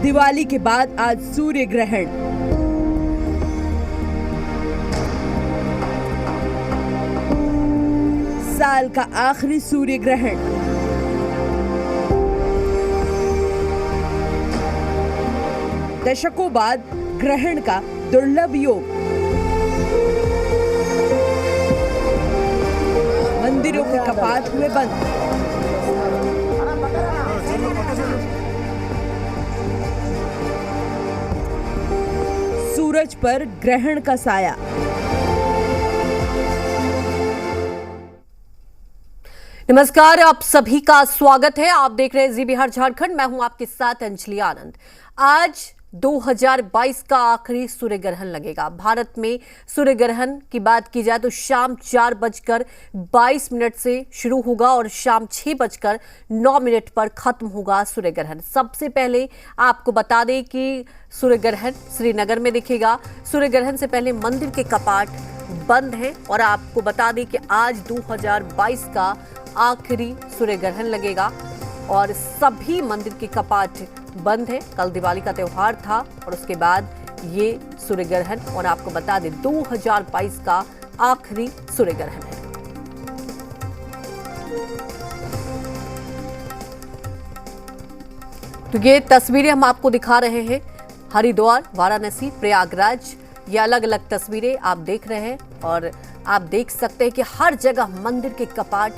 दिवाली के बाद आज सूर्य ग्रहण। साल का आखिरी सूर्य ग्रहण। दशकों बाद ग्रहण का दुर्लभ योग। मंदिरों के कपाट हुए बंद। सूरज पर ग्रहण का साया। नमस्कार, आप सभी का स्वागत है। आप देख रहे हैं जी बिहार झारखंड। मैं हूं आपके साथ अंजलि आनंद। आज 2022 का आखिरी सूर्य ग्रहण लगेगा। भारत में सूर्य ग्रहण की बात की जाए तो शाम 4:22 से शुरू होगा और शाम 6:09 पर खत्म होगा सूर्य ग्रहण। सबसे पहले आपको बता दें कि सूर्य ग्रहण श्रीनगर में दिखेगा। सूर्य ग्रहण से पहले मंदिर के कपाट बंद हैं और आपको बता दें कि आज 2022 का आखिरी सूर्य ग्रहण लगेगा और सभी मंदिर के कपाट बंद है। कल दिवाली का त्योहार था और उसके बाद ये सूर्य ग्रहण, और आपको बता दें 2022 का आखिरी सूर्य ग्रहण है। तो ये तस्वीरें हम आपको दिखा रहे हैं। हरिद्वार, वाराणसी, प्रयागराज, ये अलग अलग तस्वीरें आप देख रहे हैं और आप देख सकते हैं कि हर जगह मंदिर के कपाट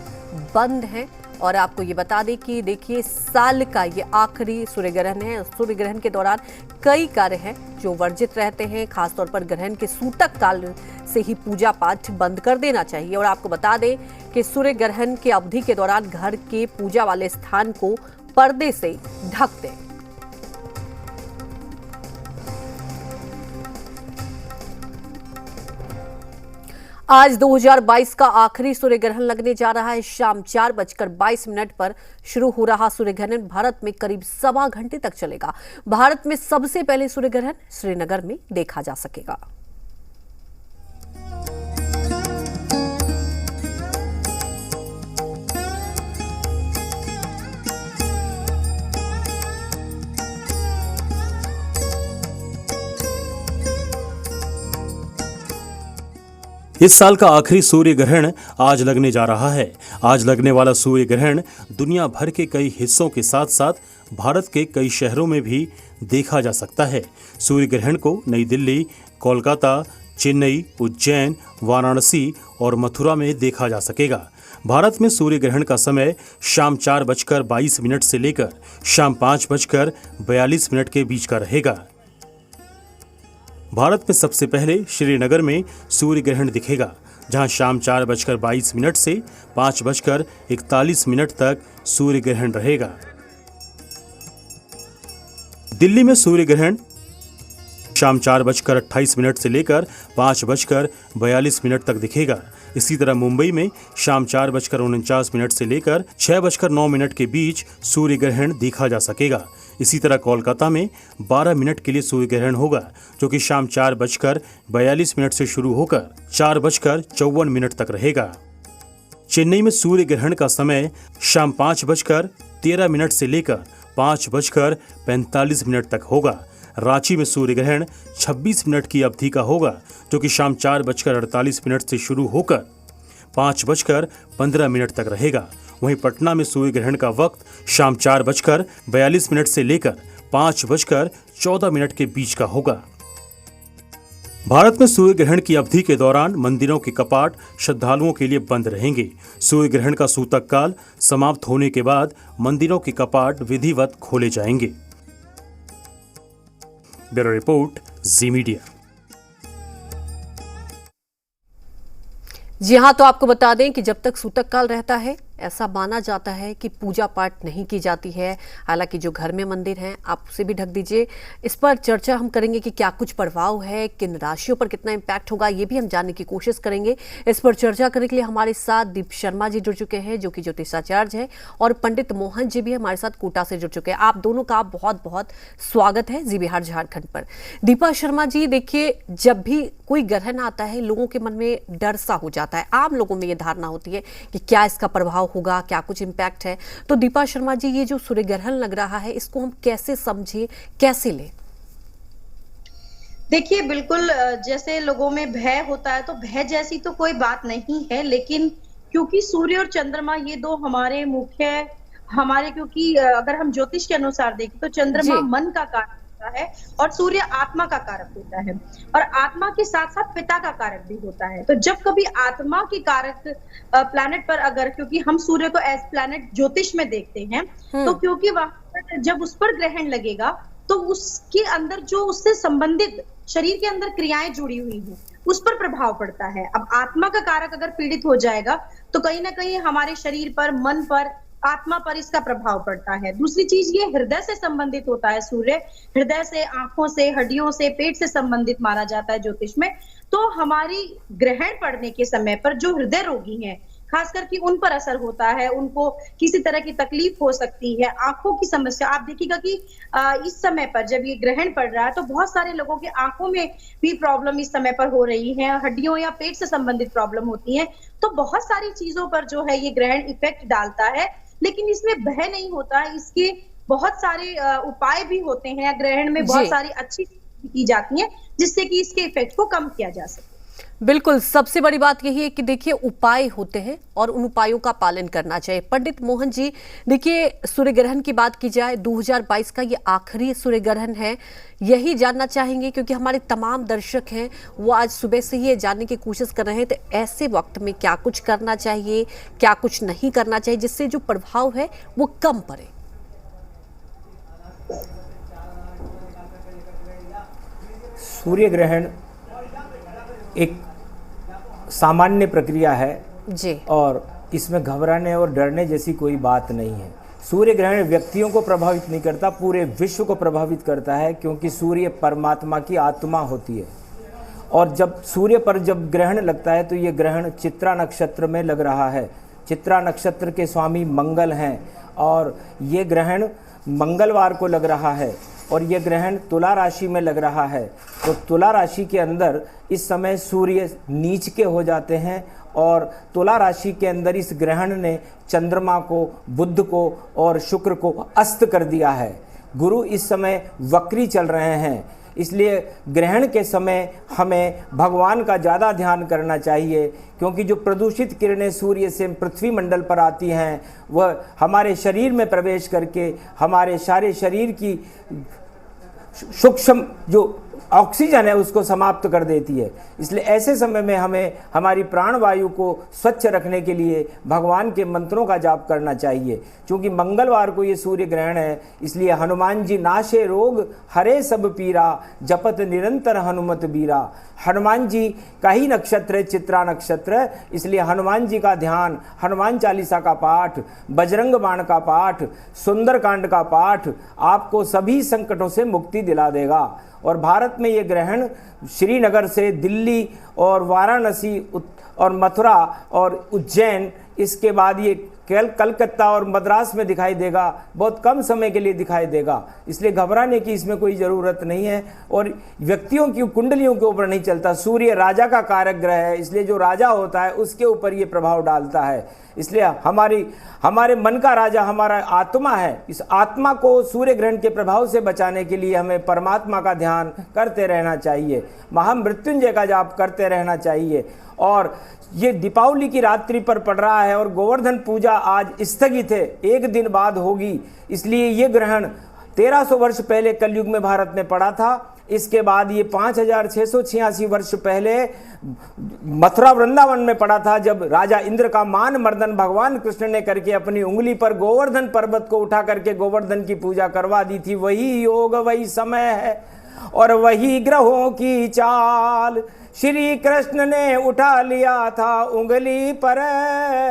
बंद हैं। और आपको ये बता दें कि देखिए, साल का ये आखिरी सूर्य ग्रहण है। सूर्य ग्रहण के दौरान कई कार्य हैं जो वर्जित रहते हैं। खासतौर पर ग्रहण के सूतक काल से ही पूजा पाठ बंद कर देना चाहिए। और आपको बता दें कि सूर्य ग्रहण की अवधि के दौरान घर के पूजा वाले स्थान को पर्दे से ढक दें। आज 2022 का आखिरी सूर्य ग्रहण लगने जा रहा है। शाम 4:22 पर शुरू हो रहा सूर्य ग्रहण भारत में करीब 1.25 घंटे तक चलेगा। भारत में सबसे पहले सूर्य ग्रहण श्रीनगर में देखा जा सकेगा। इस साल का आखिरी सूर्य ग्रहण आज लगने जा रहा है। आज लगने वाला सूर्य ग्रहण दुनिया भर के कई हिस्सों के साथ साथ भारत के कई शहरों में भी देखा जा सकता है। सूर्य ग्रहण को नई दिल्ली, कोलकाता, चेन्नई, उज्जैन, वाराणसी और मथुरा में देखा जा सकेगा। भारत में सूर्य ग्रहण का समय शाम 4:22 से लेकर शाम 5:42 के बीच का रहेगा। भारत में सबसे पहले श्रीनगर में सूर्य ग्रहण दिखेगा, जहां शाम 4:22 से 5:41 तक सूर्य ग्रहण रहेगा। दिल्ली में सूर्य ग्रहण शाम 4:28 से लेकर 5:42 तक दिखेगा। इसी तरह मुंबई में शाम 4:49 से लेकर 6:09 के बीच सूर्य ग्रहण देखा जा सकेगा। इसी तरह कोलकाता में 12 मिनट के लिए सूर्य ग्रहण होगा, जो कि शाम 4:42 से शुरू होकर 4:54 तक रहेगा। चेन्नई में सूर्य ग्रहण का समय शाम 5:13 से लेकर 5:45 तक होगा। रांची में सूर्य ग्रहण 26 मिनट की अवधि का होगा, जो कि शाम 4:48 से शुरू होकर 5:15 तक रहेगा। वहीं पटना में सूर्य ग्रहण का वक्त शाम 4:42 से लेकर 5:14 के बीच का होगा। भारत में सूर्य ग्रहण की अवधि के दौरान मंदिरों के कपाट श्रद्धालुओं के लिए बंद रहेंगे। सूर्य ग्रहण का सूतक काल समाप्त होने के बाद मंदिरों के कपाट विधिवत खोले जाएंगे। ब्यूरो रिपोर्ट, जी मीडिया। जी हाँ, तो आपको बता दें कि जब तक सूतक काल रहता है ऐसा माना जाता है कि पूजा पाठ नहीं की जाती है। हालांकि जो घर में मंदिर हैं आप उसे भी ढक दीजिए। इस पर चर्चा हम करेंगे कि क्या कुछ प्रभाव है, किन राशियों पर कितना इम्पैक्ट होगा, ये भी हम जानने की कोशिश करेंगे। इस पर चर्चा करने के लिए हमारे साथ दीप शर्मा जी जुड़ चुके हैं, जो कि ज्योतिषाचार्य हैं, और पंडित मोहन जी भी हमारे साथ कोटा से जुड़ चुके हैं। आप दोनों का बहुत बहुत स्वागत है जी बिहार झारखंड पर। दीपा शर्मा जी, देखिए, जब भी कोई ग्रहण आता है लोगों के मन में डर सा हो जाता है। आम लोगों में ये धारणा होती है कि क्या इसका प्रभाव प्रभाव होगा, क्या कुछ इम्पैक्ट है। तो दीपा शर्मा जी, ये जो सूर्य ग्रहण लग रहा है इसको हम कैसे समझें, कैसे लें? देखिए, बिल्कुल जैसे लोगों में भय होता है, तो भय जैसी तो कोई बात नहीं है, लेकिन क्योंकि सूर्य और चंद्रमा ये दो हमारे मुख्य हमारे क्योंकि अगर हम ज्योतिष के अनुसार देखें तो चंद्रमा जी। मन का कारक होता है और सूर्य आत्मा का कारक होता है, और आत्मा के साथ साथ पिता का कारक भी होता है। तो जब कभी आत्मा के कारक प्लैनेट पर, अगर क्योंकि हम सूर्य को एज प्लैनेट ज्योतिष में देखते हैं, तो क्योंकि वहां पर जब उस पर ग्रहण लगेगा तो उसके अंदर जो उससे संबंधित शरीर के अंदर क्रियाएं जुड़ी हुई हैं उस पर प्रभाव पड़ता है। अब आत्मा का कारक अगर पीड़ित हो जाएगा तो कहीं ना कहीं हमारे शरीर पर, मन पर, आत्मा पर इसका प्रभाव पड़ता है। दूसरी चीज, ये हृदय से संबंधित होता है। सूर्य हृदय से, आंखों से, हड्डियों से, पेट से संबंधित माना जाता है ज्योतिष में। तो हमारी ग्रहण पड़ने के समय पर जो हृदय रोगी हैं, खास करके उन पर असर होता है, उनको किसी तरह की तकलीफ हो सकती है, आंखों की समस्या। आप देखिएगा कि इस समय पर जब ये ग्रहण पड़ रहा है तो बहुत सारे लोगों की आंखों में भी प्रॉब्लम इस समय पर हो रही है, हड्डियों या पेट से संबंधित प्रॉब्लम होती है। तो बहुत सारी चीजों पर जो है ये ग्रहण इफेक्ट डालता है, लेकिन इसमें भय नहीं होता है। इसके बहुत सारे उपाय भी होते हैं, ग्रहण में बहुत सारी अच्छी की जाती हैं जिससे कि इसके इफेक्ट को कम किया जा सके। बिल्कुल, सबसे बड़ी बात यही है कि देखिए उपाय होते हैं और उन उपायों का पालन करना चाहिए। पंडित मोहन जी, देखिए सूर्य ग्रहण की बात की जाए, 2022 का ये आखिरी सूर्य ग्रहण है, यही जानना चाहेंगे क्योंकि हमारे तमाम दर्शक हैं वो आज सुबह से ही ये जानने की कोशिश कर रहे हैं। तो ऐसे वक्त में क्या कुछ करना चाहिए, क्या कुछ नहीं करना चाहिए जिससे जो प्रभाव है वो कम पड़े? सूर्य ग्रहण एक सामान्य प्रक्रिया है जी, और इसमें घबराने और डरने जैसी कोई बात नहीं है। सूर्य ग्रहण व्यक्तियों को प्रभावित नहीं करता, पूरे विश्व को प्रभावित करता है, क्योंकि सूर्य परमात्मा की आत्मा होती है। और जब सूर्य पर जब ग्रहण लगता है तो ये ग्रहण चित्रा नक्षत्र में लग रहा है। चित्रा नक्षत्र के स्वामी मंगल हैं और ये ग्रहण मंगलवार को लग रहा है, और यह ग्रहण तुला राशि में लग रहा है। तो तुला राशि के अंदर इस समय सूर्य नीच के हो जाते हैं, और तुला राशि के अंदर इस ग्रहण ने चंद्रमा को, बुध को और शुक्र को अस्त कर दिया है। गुरु इस समय वक्री चल रहे हैं, इसलिए ग्रहण के समय हमें भगवान का ज़्यादा ध्यान करना चाहिए, क्योंकि जो प्रदूषित किरणें सूर्य से पृथ्वी मंडल पर आती हैं वह हमारे शरीर में प्रवेश करके हमारे सारे शरीर की सूक्ष्म जो ऑक्सीजन है उसको समाप्त कर देती है। इसलिए ऐसे समय में हमें हमारी प्राणवायु को स्वच्छ रखने के लिए भगवान के मंत्रों का जाप करना चाहिए। क्योंकि मंगलवार को ये सूर्य ग्रहण है, इसलिए हनुमान जी नाशे रोग हरे सब पीरा, जपत निरंतर हनुमत बीरा। हनुमान जी का ही नक्षत्र है चित्रा नक्षत्र, इसलिए हनुमान जी का ध्यान, हनुमान चालीसा का पाठ, बजरंग बाण का पाठ, सुंदरकांड का पाठ आपको सभी संकटों से मुक्ति दिला देगा। और भारत में ये ग्रहण श्रीनगर से दिल्ली और वाराणसी और मथुरा और उज्जैन, इसके बाद ये कलकत्ता और मद्रास में दिखाई देगा, बहुत कम समय के लिए दिखाई देगा। इसलिए घबराने की इसमें कोई ज़रूरत नहीं है, और व्यक्तियों की कुंडलियों के ऊपर नहीं चलता। सूर्य राजा का कारक ग्रह है, इसलिए जो राजा होता है उसके ऊपर ये प्रभाव डालता है। इसलिए हमारे मन का राजा हमारा आत्मा है। इस आत्मा को सूर्य ग्रहण के प्रभाव से बचाने के लिए हमें परमात्मा का ध्यान करते रहना चाहिए, महामृत्युंजय का जाप करते रहना चाहिए। और ये दीपावली की रात्रि पर पड़ रहा है और गोवर्धन पूजा आज स्थगित है, एक दिन बाद होगी। इसलिए ये ग्रहण 1300 वर्ष पहले कलयुग में भारत में पड़ा था। इसके बाद ये 5686 वर्ष पहले मथुरा वृंदावन में पड़ा था, जब राजा इंद्र का मान मर्दन भगवान कृष्ण ने करके अपनी उंगली पर गोवर्धन पर्वत को उठा करके गोवर्धन की पूजा करवा दी थी। वही योग, वही समय है और वही ग्रहों की चाल। श्री कृष्ण ने उठा लिया था उंगली पर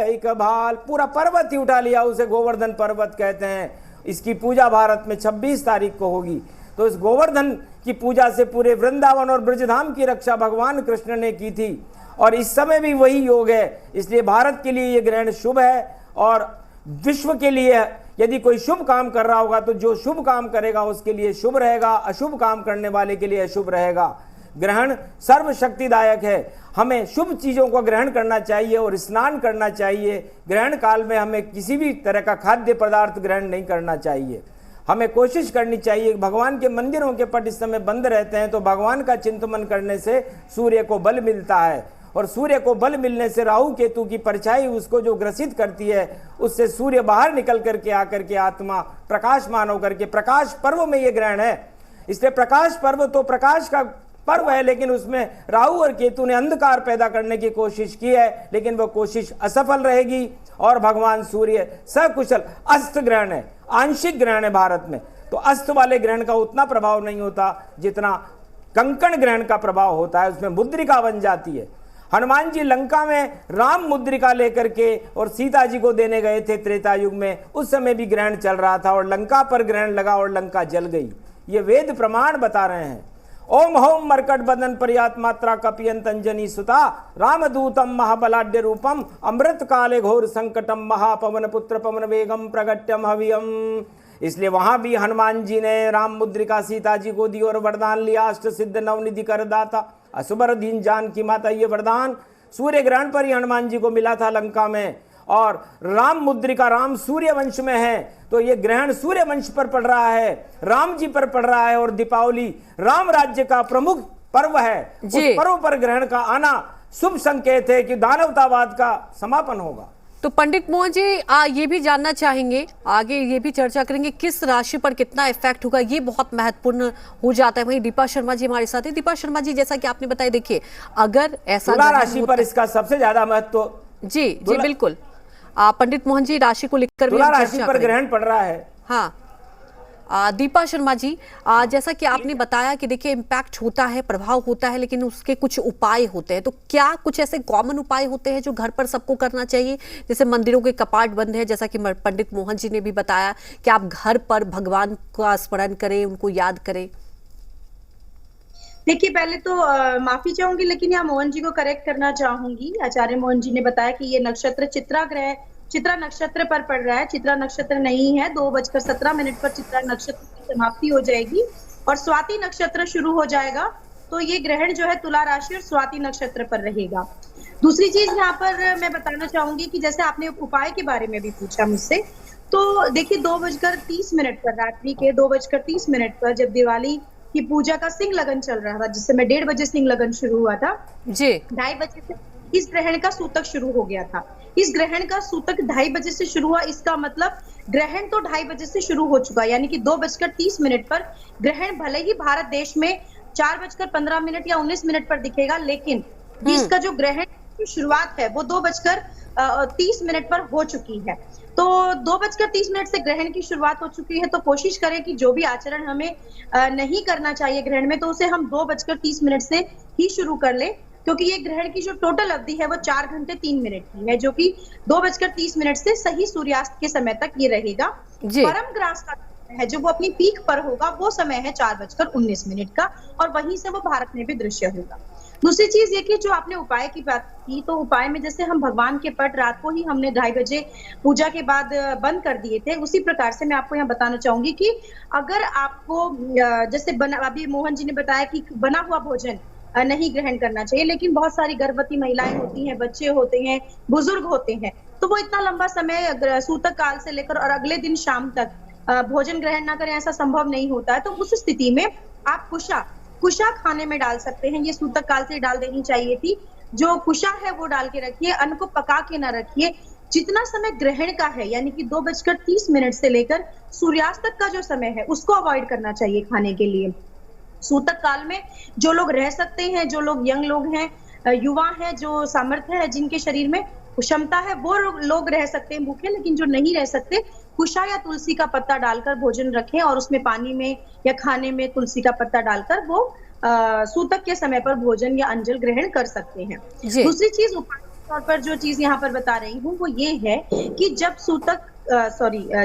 एक भाल, पूरा पर्वत ही उठा लिया, उसे गोवर्धन पर्वत कहते हैं। इसकी पूजा भारत में 26 तारीख को होगी। तो इस गोवर्धन की पूजा से पूरे वृंदावन और ब्रजधाम की रक्षा भगवान कृष्ण ने की थी, और इस समय भी वही योग है। इसलिए भारत के लिए ये ग्रहण शुभ है, और विश्व के लिए यदि कोई शुभ काम कर रहा होगा तो जो शुभ काम करेगा उसके लिए शुभ रहेगा, अशुभ काम करने वाले के लिए अशुभ रहेगा। ग्रहण सर्वशक्तिदायक है। हमें शुभ चीज़ों को ग्रहण करना चाहिए और स्नान करना चाहिए। ग्रहण काल में हमें किसी भी तरह का खाद्य पदार्थ ग्रहण नहीं करना चाहिए। हमें कोशिश करनी चाहिए, भगवान के मंदिरों के पट इस समय बंद रहते हैं तो भगवान का चिंतन करने से सूर्य को बल मिलता है, और सूर्य को बल मिलने से राहु केतु की परछाई उसको जो ग्रसित करती है, उससे सूर्य बाहर निकल करके आकर के आत्मा प्रकाशमान होकर के, प्रकाश पर्व में ये ग्रहण है। इसलिए प्रकाश पर्व तो प्रकाश का पर्व है, लेकिन उसमें राहु और केतु ने अंधकार पैदा करने की कोशिश की है, लेकिन वो कोशिश असफल रहेगी और भगवान सूर्य सकुशल अस्त ग्रहण है, आंशिक ग्रहण है भारत में, तो अस्त वाले ग्रहण का उतना प्रभाव नहीं होता जितना कंकण ग्रहण का प्रभाव होता है। उसमें मुद्रिका बन जाती है। हनुमान जी लंका में राम मुद्रिका लेकर के और सीता जी को देने गए थे त्रेता युग में, उस समय भी ग्रहण चल रहा था और लंका पर ग्रहण लगा और लंका जल गई। ये वेद प्रमाण बता रहे हैं। ओम होम मरकट बदन पर्यात मात्रा कपियंत अंजनी सुता रामदूतम महाबलाढ्य रूपम अमृत काले घोर संकटम महापवन पुत्र पवन वेगम प्रगट्यम हवियम। इसलिए वहां भी हनुमान जी ने राम मुद्रिका सीता जी को दी और वरदान लिया, अष्ट सिद्ध नवनिधि कर दाता असुबर दीन जान की माता। ये वरदान सूर्य ग्रहण पर ही हनुमान जी को मिला था लंका में। और राम मुद्रिका, राम सूर्य वंश में है, तो ये ग्रहण सूर्य वंश पर पड़ रहा है, राम जी पर पड़ रहा है, और दीपावली राम राज्य का प्रमुख पर्व है। उस पर्व पर ग्रहण का आना शुभ संकेत है कि दानवतावाद का समापन होगा। तो पंडित मोहन जी ये भी जानना चाहेंगे, आगे ये भी चर्चा करेंगे किस राशि पर कितना इफेक्ट होगा, ये बहुत महत्वपूर्ण हो जाता है। वहीं दीपा शर्मा जी हमारे साथ है। दीपा शर्मा जी, जैसा कि आपने बताया, देखिए अगर ऐसा तुला राशि पर इसका सबसे ज्यादा महत्व, जी बिल्कुल, पंडित मोहन जी राशि को लेकर तुला राशि पर ग्रहण पड़ रहा है। हाँ, दीपा शर्मा जी, जैसा कि आपने बताया कि देखिए इम्पैक्ट होता है, प्रभाव होता है, लेकिन उसके कुछ उपाय होते हैं, तो क्या कुछ ऐसे कॉमन उपाय होते हैं जो घर पर सबको करना चाहिए? जैसे मंदिरों के कपाट बंद है, जैसा कि पंडित मोहन जी ने भी बताया कि आप घर पर भगवान का स्मरण करें, उनको याद करें। देखिए, पहले तो माफी चाहूंगी, लेकिन यहाँ मोहन जी को करेक्ट करना चाहूंगी। आचार्य मोहन जी ने बताया कि ये नक्षत्र चित्रा नक्षत्र पर पड़ रहा है। चित्रा नक्षत्र नहीं है। 2:17 पर चित्रा नक्षत्र की समाप्ति हो जाएगी और स्वाति नक्षत्र शुरू हो जाएगा। तो ये ग्रहण जो है तुला राशि और स्वाति नक्षत्र पर रहेगा। दूसरी चीज यहाँ पर मैं बताना चाहूंगी कि जैसे आपने उपाय के बारे में भी पूछा मुझसे, तो देखिए 2:30 पर, रात्रि के 2:30 पर जब दिवाली की पूजा का सिंह लगन चल रहा था, जिस समय 1:30 बजे सिंह लगन शुरू हुआ था जी, 2:30 बजे से इस ग्रहण का सूतक शुरू हो गया था। इस ग्रहण का सूतक 2:30 बजे से शुरू हुआ। इसका मतलब ग्रहण तो 2:30 बजे से शुरू हो चुका, यानी कि 2:30 पर ग्रहण भले ही भारत देश में 4:15 या 19 पर दिखेगा, लेकिन इसका जो ग्रहण की शुरुआत है वो 2:30 पर हो चुकी है। तो 2:30 से ग्रहण की शुरुआत हो चुकी है, तो कोशिश करें कि जो भी आचरण हमें नहीं करना चाहिए ग्रहण में, तो उसे हम 2:30 से ही शुरू कर ले, क्योंकि ये ग्रहण की जो टोटल अवधि है वो 4 घंटे 3 मिनट की है, जो कि 2:30 से सही सूर्यास्त के समय तक ये रहेगा। परम ग्रास का है जो वो अपनी पीक पर होगा, वो समय है 4:19 का, और वहीं से वो भारत में भी दृश्य होगा। दूसरी चीज ये कि जो आपने उपाय की बात की, तो उपाय में जैसे हम भगवान के पट रात को ही हमने 2:30 बजे पूजा के बाद बंद कर दिए थे, उसी प्रकार से मैं आपको यहाँ बताना चाहूंगी कि अगर आपको जैसे अभी मोहन जी ने बताया कि बना हुआ भोजन नहीं ग्रहण करना चाहिए, लेकिन बहुत सारी गर्भवती महिलाएं होती हैं, बच्चे होते हैं, बुजुर्ग होते हैं, तो वो इतना लंबा समय सूतक काल से लेकर और अगले दिन शाम तक भोजन ग्रहण ना करें, ऐसा संभव नहीं होता है। तो उस स्थिति में आप कुशा खाने में डाल सकते हैं। ये सूतक काल से डाल देनी चाहिए थी। जो कुशा है वो डाल के रखिए, अन्न को पका के ना रखिए। जितना समय ग्रहण का है, यानी कि 2:30 से लेकर सूर्यास्त तक का जो समय है, उसको अवॉइड करना चाहिए खाने के लिए। सूतक काल में जो लोग रह सकते हैं, जो लोग यंग लोग हैं, युवा हैं, जो सामर्थ्य है, जिनके शरीर में क्षमता है, वो लोग रह सकते हैं भूखे, लेकिन जो नहीं रह सकते, कुशा या तुलसी का पत्ता डालकर भोजन रखें और उसमें पानी में या खाने में तुलसी का पत्ता डालकर वो सूतक के समय पर भोजन या अंजल ग्रहण कर सकते हैं। दूसरी चीज उपाय के तौर पर जो चीज यहाँ पर बता रही हूँ वो ये है कि जब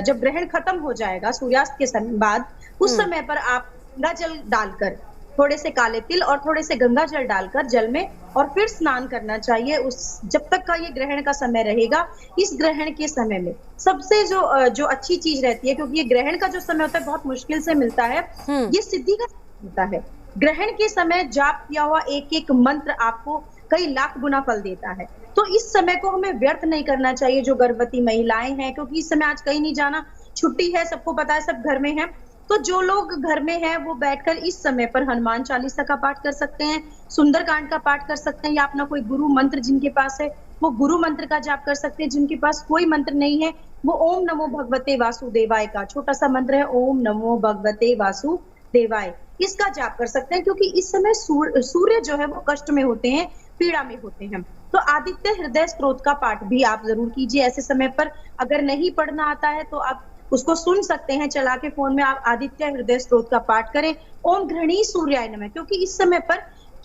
जब ग्रहण खत्म हो जाएगा सूर्यास्त के समय बाद, उस समय पर आप गंगा जल डालकर, थोड़े से काले तिल और थोड़े से गंगा जल डालकर जल में और फिर स्नान करना चाहिए जब तक का ये ग्रहण का समय रहेगा। इस ग्रहण के समय में सबसे जो अच्छी चीज रहती है, क्योंकि ये ग्रहण का जो समय होता है बहुत मुश्किल से मिलता है, ये सिद्धि का होता है। ग्रहण के समय जाप किया हुआ एक एक मंत्र आपको कई लाख गुना फल देता है। तो इस समय को हमें व्यर्थ नहीं करना चाहिए, जो गर्भवती महिलाएं हैं, क्योंकि इस समय आज कहीं नहीं जाना, छुट्टी है, सबको पता है, सब घर में है। तो जो लोग घर में हैं वो बैठकर इस समय पर हनुमान चालीसा का पाठ कर सकते हैं, सुंदरकांड का पाठ कर सकते हैं, या अपना कोई गुरु मंत्र जिनके पास है वो गुरु मंत्र का जाप कर सकते हैं। जिनके पास कोई मंत्र नहीं है वो ओम नमो भगवते वासुदेवाय का छोटा सा मंत्र है, ओम नमो भगवते वासुदेवाय, इसका जाप कर सकते हैं। क्योंकि इस समय सूर्य जो है वो कष्ट में होते हैं, पीड़ा में होते हैं। तो आदित्य हृदय स्तोत्र का पाठ भी आप जरूर कीजिए ऐसे समय पर। अगर नहीं पढ़ना आता है तो आप उसको सुन सकते हैं चला के फोन में, आप आदित्य हृदय स्तोत्र का पाठ करें। ओम घृणी सूर्याय नमः, क्योंकि इस समय पर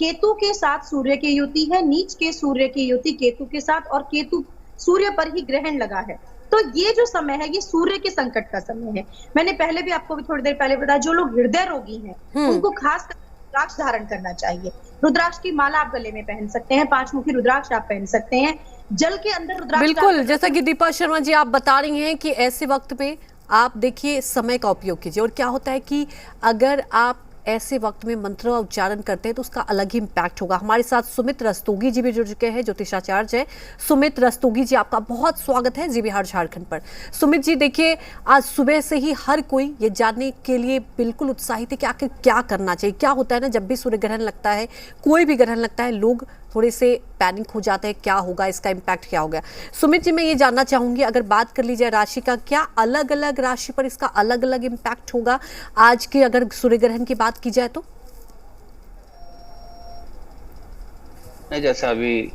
केतु के साथ सूर्य की युति है, नीच के सूर्य की युति केतु के साथ, और केतु सूर्य पर ही ग्रहण लगा है। तो ये जो समय है ये सूर्य के संकट का समय है। मैंने पहले भी आपको भी थोड़ी देर पहले बताया, जो लोग हृदय रोगी हैं उनको खास कर रुद्राक्ष धारण करना चाहिए। रुद्राक्ष की माला आप गले में पहन सकते हैं, 5 मुखी रुद्राक्ष आप पहन सकते हैं, जल के अंदर रुद्राक्ष। बिल्कुल, जैसा कि दीपा शर्मा जी आप बता रही हैं कि ऐसे वक्त पे आप देखिए समय का उपयोग कीजिए। और क्या होता है कि अगर आप ऐसे वक्त में मंत्र का उच्चारण करते हैं तो उसका अलग ही इम्पैक्ट होगा। हमारे साथ सुमित रस्तोगी जी भी जुड़ चुके हैं, ज्योतिषाचार्य है। सुमित रस्तोगी जी, आपका बहुत स्वागत है जी बिहार झारखंड पर। सुमित जी देखिए, आज सुबह से ही हर कोई ये जानने के लिए बिल्कुल उत्साहित है कि आखिर क्या करना चाहिए। क्या होता है ना, जब भी सूर्य ग्रहण लगता है, कोई भी ग्रहण लगता है, लोग थोड़े से पैनिक हो जाते हैं, क्या होगा, इसका इम्पैक्ट क्या होगा। सुमित जी, मैं ये जानना चाहूंगी, अगर बात कर ली जाए राशि का, क्या अलग अलग राशि पर इसका अलग अलग इम्पैक्ट होगा आज के अगर सूर्य ग्रहण की बात की जाए तो? जैसा अभी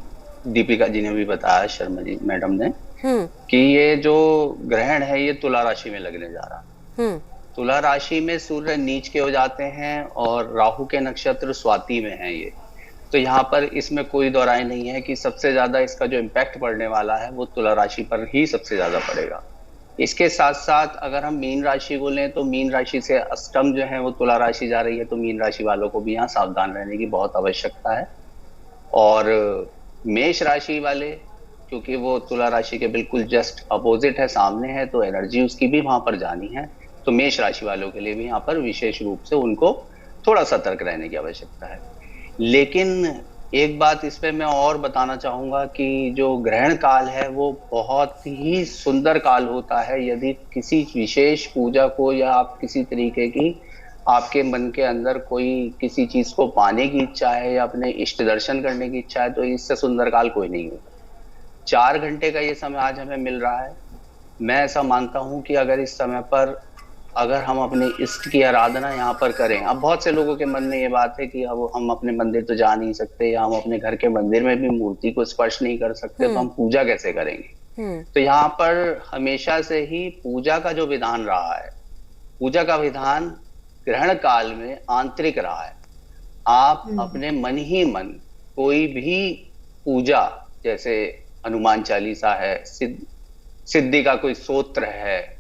दीपिका जी ने भी बताया, शर्मा जी मैडम ने, कि ये जो ग्रहण है ये तुला राशि में लगने जा रहा है। तुला राशि में सूर्य नीच के हो जाते हैं और राहु के नक्षत्र स्वाति में है ये। तो यहाँ पर इसमें कोई दो राय नहीं है कि सबसे ज्यादा इसका जो इम्पैक्ट पड़ने वाला है वो तुला राशि पर ही सबसे ज्यादा पड़ेगा। इसके साथ साथ अगर हम मीन राशि को लें तो मीन राशि से अष्टम जो है वो तुला राशि जा रही है, तो मीन राशि वालों को भी यहाँ सावधान रहने की बहुत आवश्यकता है। और मेष राशि वाले, क्योंकि वो तुला राशि के बिल्कुल जस्ट अपोजिट है, सामने है, तो एनर्जी उसकी भी वहां पर जानी है। तो मेष राशि वालों के लिए भी यहाँ पर विशेष रूप से उनको थोड़ा सतर्क रहने की आवश्यकता है। लेकिन एक बात इस पे मैं और बताना चाहूंगा कि जो ग्रहण काल है वो बहुत ही सुंदर काल होता है। यदि किसी विशेष पूजा को या आप किसी तरीके की आपके मन के अंदर कोई किसी चीज को पाने की इच्छा है या अपने इष्ट दर्शन करने की इच्छा है, तो इससे सुंदर काल कोई नहीं होता। 4 घंटे का ये समय आज हमें मिल रहा है। मैं ऐसा मानता हूं कि अगर इस समय पर अगर हम अपने इष्ट की आराधना यहाँ पर करें, अब बहुत से लोगों के मन में ये बात है कि अब हम अपने मंदिर तो जा नहीं सकते, या हम अपने घर के मंदिर में भी मूर्ति को स्पर्श नहीं कर सकते, तो हम पूजा कैसे करेंगे। तो यहाँ पर हमेशा से ही पूजा का जो विधान रहा है, पूजा का विधान ग्रहण काल में आंतरिक रहा है। आप अपने मन ही मन कोई भी पूजा, जैसे हनुमान चालीसा है, सिद्धि का कोई स्तोत्र है,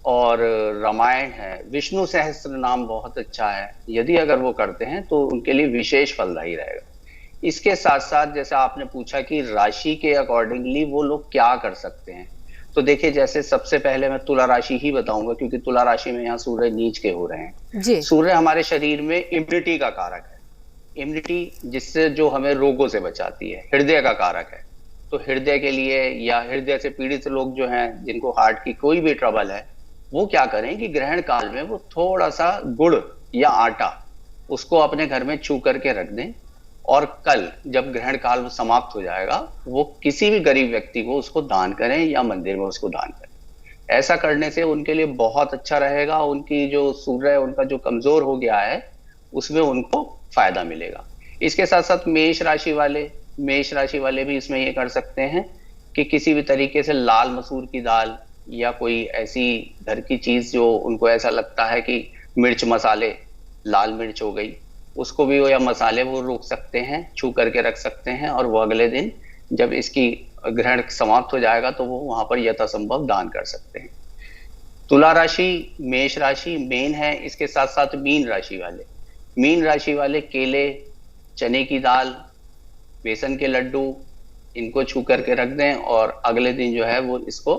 और रामायण है, विष्णु सहस्त्र नाम बहुत अच्छा है, यदि अगर वो करते हैं तो उनके लिए विशेष फलदायी रहेगा। इसके साथ साथ जैसे आपने पूछा कि राशि के अकॉर्डिंगली वो लोग क्या कर सकते हैं, तो देखिए जैसे सबसे पहले मैं तुला राशि ही बताऊंगा, क्योंकि तुला राशि में यहाँ सूर्य नीच के हो रहे हैं। सूर्य हमारे शरीर में इम्यूनिटी का कारक है, इम्यूनिटी जिससे जो हमें रोगों से बचाती है, हृदय का कारक है। तो हृदय के लिए या हृदय से पीड़ित लोग जो हैं, जिनको हार्ट की कोई भी ट्रबल है, वो क्या करें कि ग्रहण काल में वो थोड़ा सा गुड़ या आटा उसको अपने घर में छू करके रख दें, और कल जब ग्रहण काल समाप्त हो जाएगा वो किसी भी गरीब व्यक्ति को उसको दान करें या मंदिर में उसको दान करें। ऐसा करने से उनके लिए बहुत अच्छा रहेगा। उनकी जो सूर्य उनका जो कमजोर हो गया है उसमें उनको फायदा मिलेगा। इसके साथ साथ मेष राशि वाले भी इसमें ये कर सकते हैं कि किसी भी तरीके से लाल मसूर की दाल या कोई ऐसी घर की चीज जो उनको ऐसा लगता है कि मिर्च मसाले, लाल मिर्च हो गई, उसको भी वो या मसाले वो रोक सकते हैं, छू करके रख सकते हैं, और वो अगले दिन जब इसकी ग्रहण समाप्त हो जाएगा तो वो वहां पर यथासंभव दान कर सकते हैं। तुला राशि, मेष राशि मेन है। इसके साथ साथ मीन राशि वाले केले, चने की दाल, बेसन के लड्डू, इनको छू करके रख दें और अगले दिन जो है वो इसको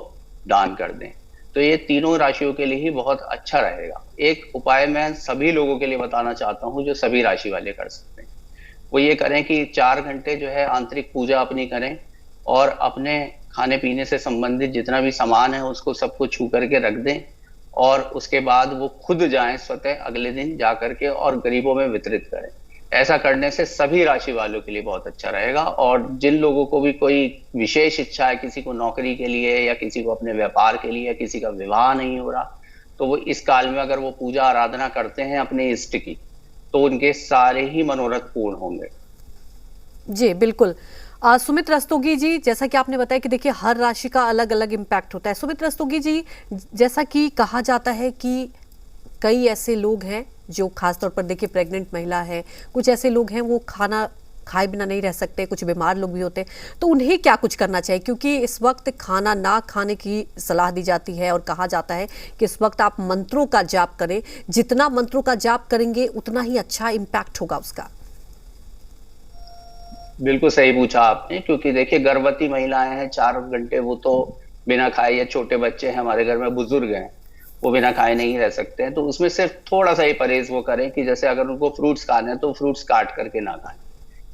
दान कर दें। तो ये तीनों राशियों के लिए ही बहुत अच्छा रहेगा। एक उपाय मैं सभी लोगों के लिए बताना चाहता हूँ जो सभी राशि वाले कर सकते हैं। वो ये करें कि 4 घंटे जो है आंतरिक पूजा अपनी करें और अपने खाने पीने से संबंधित जितना भी सामान है उसको सबको छू करके रख दें और उसके बाद वो खुद जाएं स्वतः अगले दिन जा करके और गरीबों में वितरित करें। ऐसा करने से सभी राशि वालों के लिए बहुत अच्छा रहेगा। और जिन लोगों को भी कोई विशेष इच्छा है, किसी को नौकरी के लिए या किसी को अपने व्यापार के लिए या किसी का विवाह नहीं हो रहा, तो वो इस काल में अगर वो पूजा आराधना करते हैं अपने इष्ट की, तो उनके सारे ही मनोरथ पूर्ण होंगे। जी बिल्कुल। सुमित रस्तोगी जी, जैसा कि आपने बताया कि देखिए हर राशि का अलग अलग इम्पैक्ट होता है। सुमित रस्तोगी जी, जैसा कि कहा जाता है कि कई ऐसे लोग हैं जो खासतौर पर देखिए प्रेग्नेंट महिला है, कुछ ऐसे लोग हैं वो खाना खाए बिना नहीं रह सकते, कुछ बीमार लोग भी होते हैं, तो उन्हें क्या कुछ करना चाहिए? क्योंकि इस वक्त खाना ना खाने की सलाह दी जाती है और कहा जाता है कि इस वक्त आप मंत्रों का जाप करें, जितना मंत्रों का जाप करेंगे उतना ही अच्छा इम्पैक्ट होगा उसका। बिल्कुल सही पूछा आपने, क्योंकि देखिए गर्भवती महिलाएं हैं 4 घंटे वो तो बिना खाए, या छोटे बच्चे हैं हमारे घर में, बुजुर्ग हैं वो बिना खाए नहीं रह सकते हैं। तो उसमें सिर्फ थोड़ा सा ही परहेज वो करें कि जैसे अगर उनको फ्रूट्स खाने हैं तो फ्रूट्स काट करके ना खाएं,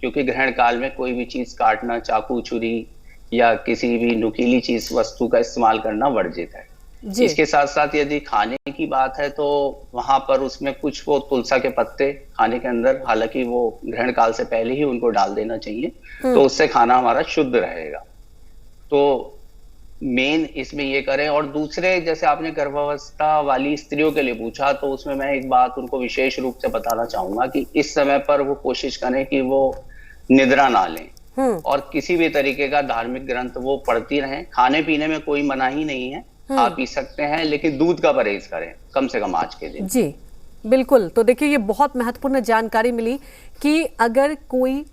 क्योंकि ग्रहण काल में कोई भी चीज काटना, चाकू छुरी या किसी भी नुकीली चीज वस्तु का इस्तेमाल करना वर्जित है। इसके साथ साथ यदि खाने की बात है तो वहां पर उसमें कुछ वो तुलसा के पत्ते खाने के अंदर, हालांकि वो ग्रहण काल से पहले ही उनको डाल देना चाहिए, तो उससे खाना हमारा शुद्ध रहेगा। तो मेन इसमें ये करें। और दूसरे, जैसे आपने गर्भावस्था वाली स्त्रियों के लिए पूछा, तो उसमें मैं एक बात उनको विशेष रूप से बताना चाहूंगा कि इस समय पर वो कोशिश करें कि वो निद्रा ना लें और किसी भी तरीके का धार्मिक ग्रंथ वो पढ़ती रहें। खाने पीने में कोई मनाही नहीं है, खा पी सकते हैं, लेकिन दूध का परहेज करें कम से कम आज के दिन। जी बिल्कुल। तो देखिए ये बहुत महत्वपूर्ण जानकारी मिली कि अगर कोई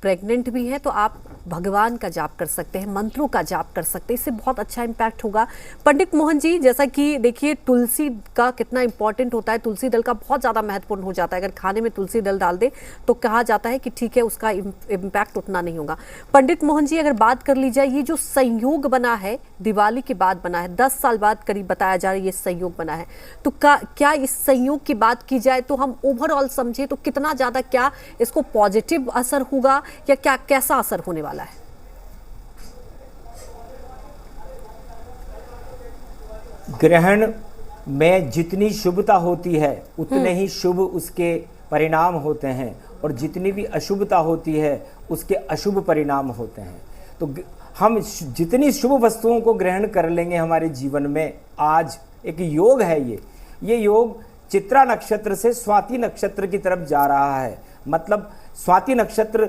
प्रेग्नेंट भी है तो आप भगवान का जाप कर सकते हैं, मंत्रों का जाप कर सकते हैं, इससे बहुत अच्छा इम्पैक्ट होगा। पंडित मोहन जी, जैसा कि देखिए तुलसी का कितना इंपॉर्टेंट होता है, तुलसी दल का बहुत ज़्यादा महत्वपूर्ण हो जाता है। अगर खाने में तुलसी दल डाल दे तो कहा जाता है कि ठीक है उसका इम्पैक्ट उतना नहीं होगा। पंडित मोहन जी, अगर बात कर ली जाए, ये जो संयोग बना है दिवाली के बाद बना है, 10 साल बाद करीब बताया जा रहा है ये संयोग बना है, तो क्या इस संयोग की बात की जाए तो हम ओवरऑल समझे तो कितना ज़्यादा, क्या इसको पॉजिटिव असर होगा या क्या कैसा असर होने वाला है? ग्रहण में जितनी शुभता होती है उतने ही शुभ उसके परिणाम होते हैं, और जितनी भी अशुभता होती है उसके अशुभ परिणाम होते हैं। तो हम जितनी शुभ वस्तुओं को ग्रहण कर लेंगे हमारे जीवन में, आज एक योग है ये योग चित्रा नक्षत्र से स्वाति नक्षत्र की तरफ जा रहा है। मतलब स्वाति नक्षत्र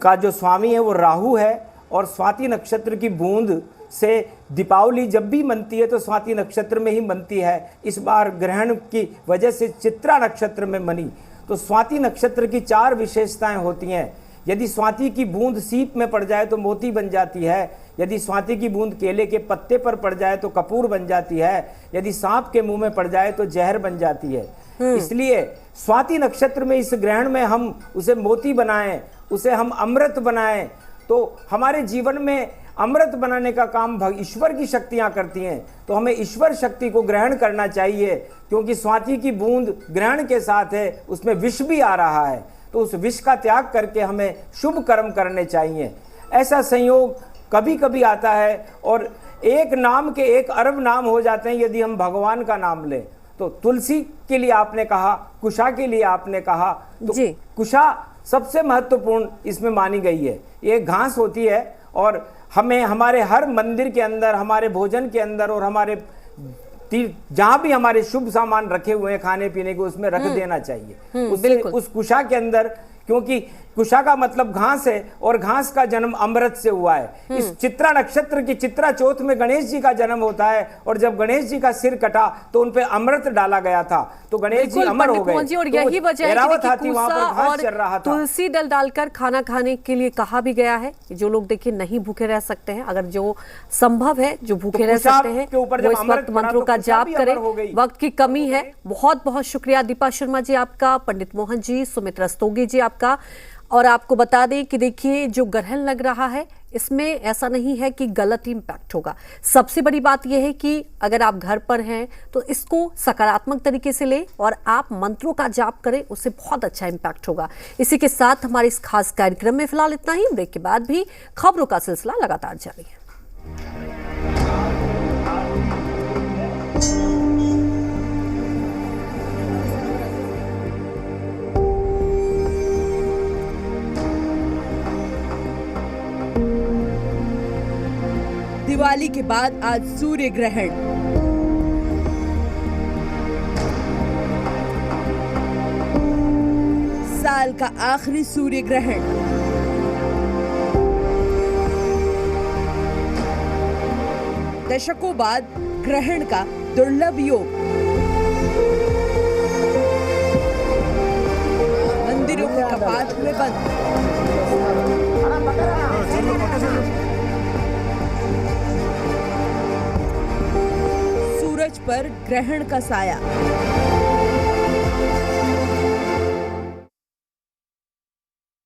का जो स्वामी है वो राहु है, और स्वाति नक्षत्र की बूंद से दीपावली जब भी मनती है तो स्वाति नक्षत्र में ही मनती है। इस बार ग्रहण की वजह से चित्रा नक्षत्र में मनी। तो स्वाति नक्षत्र की 4 विशेषताएं होती हैं। यदि स्वाति की बूंद सीप में पड़ जाए तो मोती बन जाती है, यदि स्वाति की बूंद केले के पत्ते पर पड़ जाए तो कपूर बन जाती है, यदि सांप के मुंह में पड़ जाए तो जहर बन जाती है। इसलिए स्वाति नक्षत्र में इस ग्रहण में हम उसे मोती बनाएं, उसे हम अमृत बनाएं, तो हमारे जीवन में अमृत बनाने का काम ईश्वर की शक्तियां करती हैं। तो हमें ईश्वर शक्ति को ग्रहण करना चाहिए, क्योंकि स्वाति की बूंद ग्रहण के साथ है, उसमें विष भी आ रहा है, तो उस विष का त्याग करके हमें शुभ कर्म करने चाहिए। ऐसा संयोग कभी कभी आता है, और एक नाम के 1 अरब नाम हो जाते हैं यदि हम भगवान का नाम लें। तो तुलसी के लिए आपने कहा, कुशा के लिए आपने कहा, तो कुशा सबसे महत्वपूर्ण इसमें मानी गई है। ये घास होती है और हमें हमारे हर मंदिर के अंदर, हमारे भोजन के अंदर और हमारे जहां भी हमारे शुभ सामान रखे हुए हैं खाने पीने के, उसमें रख देना चाहिए। उस कुशा के अंदर, क्योंकि कुशा का मतलब घास है और घास का जन्म अमृत से हुआ है। इस चित्रा नक्षत्र की चित्रा चौथ में गणेश जी का जन्म होता है, और जब गणेश जी का सिर कटा तो उन पे अमृत डाला गया था, तो गणेश जी अमर हो गए। और यही वजह है कि घास चल रहा था। तुलसी दल डालकर खाना खाने के लिए कहा भी गया है। जो लोग देखिए नहीं भूखे रह सकते हैं, अगर जो संभव है जो भूखे रह सकते हैं वो इस वक्त मंत्रों का जाप करें। वक्त की कमी है। बहुत बहुत शुक्रिया दीपा शर्मा जी आपका, पंडित मोहन जी, सुमित रस्तोगी जी आपका। और आपको बता दें कि देखिए जो ग्रहण लग रहा है इसमें ऐसा नहीं है कि गलत इम्पैक्ट होगा। सबसे बड़ी बात यह है कि अगर आप घर पर हैं तो इसको सकारात्मक तरीके से लें और आप मंत्रों का जाप करें, उससे बहुत अच्छा इम्पैक्ट होगा। इसी के साथ हमारे इस खास कार्यक्रम में फिलहाल इतना ही। ब्रेक के बाद भी खबरों का सिलसिला लगातार जारी है। दिवाली के बाद आज सूर्य ग्रहण। साल का आखिरी सूर्य ग्रहण। दशकों बाद ग्रहण का दुर्लभ योग। मंदिरों के कपाट हुए बंद। सूरज पर ग्रहण का साया।